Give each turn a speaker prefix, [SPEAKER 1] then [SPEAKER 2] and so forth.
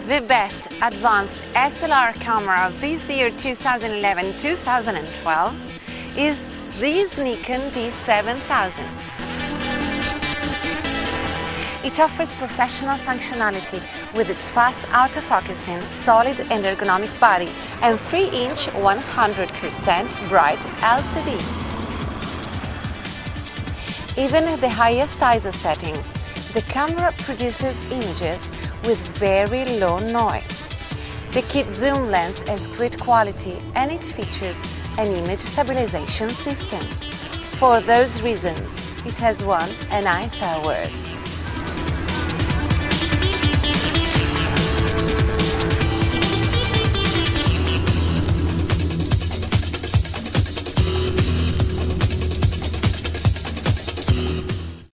[SPEAKER 1] The best advanced SLR camera of this year 2011-2012 is this Nikon D7000. It offers professional functionality with its fast autofocusing, solid and ergonomic body and 3-inch 100% bright LCD. Even at the highest ISO settings, the camera produces images with very low noise. The kit zoom lens has great quality and it features an image stabilization system. For those reasons, it has won an EISA award.